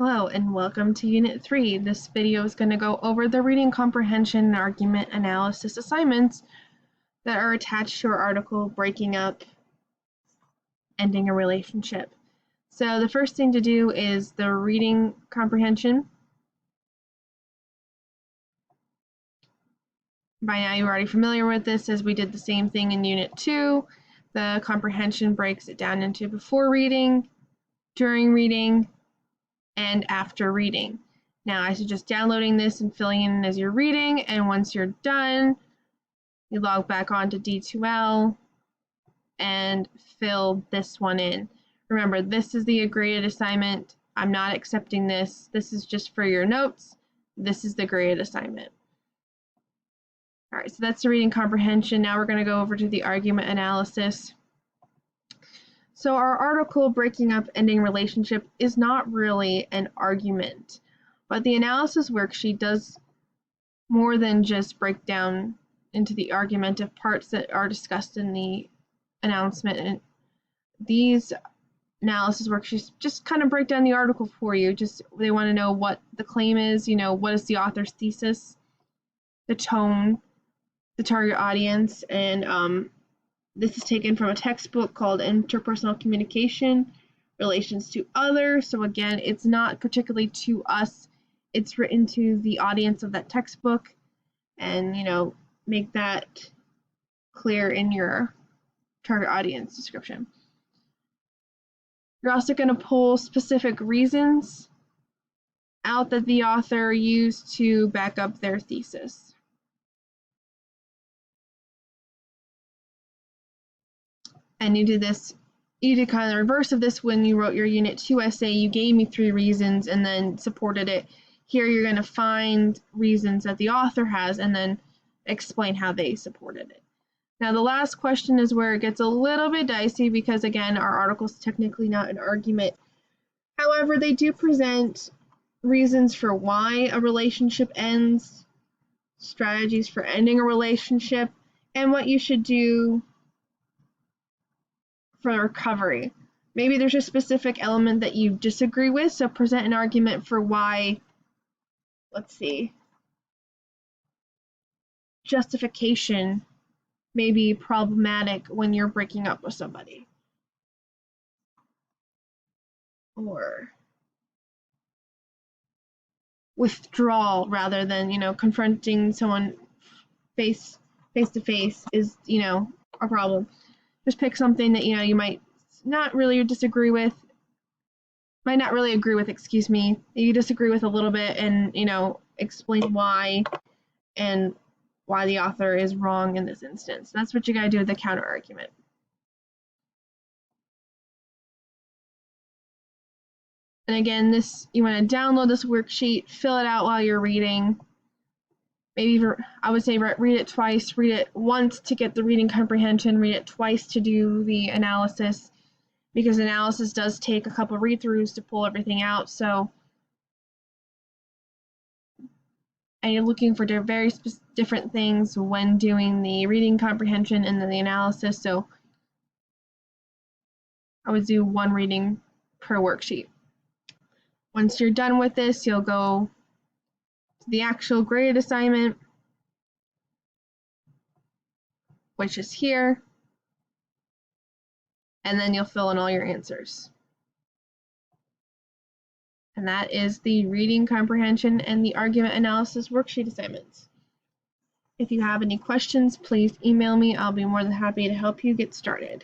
Hello and welcome to Unit 3. This video is going to go over the reading comprehension and argument analysis assignments that are attached to our article, Breaking Up, Ending a Relationship. So the first thing to do is the reading comprehension. By now you're already familiar with this, as we did the same thing in Unit 2. The comprehension breaks it down into before reading, during reading, and after reading. Now I suggest downloading this and filling in as you're reading, and once you're done, you log back onto D2L and fill this one in. Remember, this is the graded assignment. I'm not accepting this. This is just for your notes. This is the graded assignment. All right, so that's the reading comprehension. Now we're going to go over to the argument analysis. So our article, Breaking Up, Ending Relationship, is not really an argument, but the analysis worksheet does more than just break down into the argumentative parts that are discussed in the announcement. And these analysis worksheets just kind of break down the article for you. They want to know what the claim is, what is the author's thesis, the tone, the target audience, and this is taken from a textbook called Interpersonal Communication, Relations to Others. So again, it's not particularly to us. It's written to the audience of that textbook, and make that clear in your target audience description. You're also going to pull specific reasons out that the author used to back up their thesis. And you did kind of the reverse of this when you wrote your Unit 2 essay. You gave me 3 reasons and then supported it. Here you're going to find reasons that the author has and then explain how they supported it. Now the last question is where it gets a little bit dicey because, again, our article is technically not an argument. However, they do present reasons for why a relationship ends, strategies for ending a relationship, and what you should do for recovery. Maybe there's a specific element that you disagree with, so present an argument for why, justification may be problematic when you're breaking up with somebody. Or withdrawal rather than, confronting someone face to face is, a problem. Just pick something that you might not really disagree with, might not really agree with, you disagree with a little bit, and explain why and why the author is wrong in this instance. That's what you gotta do with the counter argument. And again, you want to download this worksheet, fill it out while you're reading. Maybe I would say read it twice, read it once to get the reading comprehension, read it twice to do the analysis, because analysis does take a couple read-throughs to pull everything out. So, and you're looking for very different things when doing the reading comprehension and then the analysis. So I would do 1 reading per worksheet. Once you're done with this, you'll go to the actual graded assignment, which is here, and then you'll fill in all your answers. And that is the reading comprehension and the argument analysis worksheet assignments. If you have any questions, please email me. I'll be more than happy to help you get started.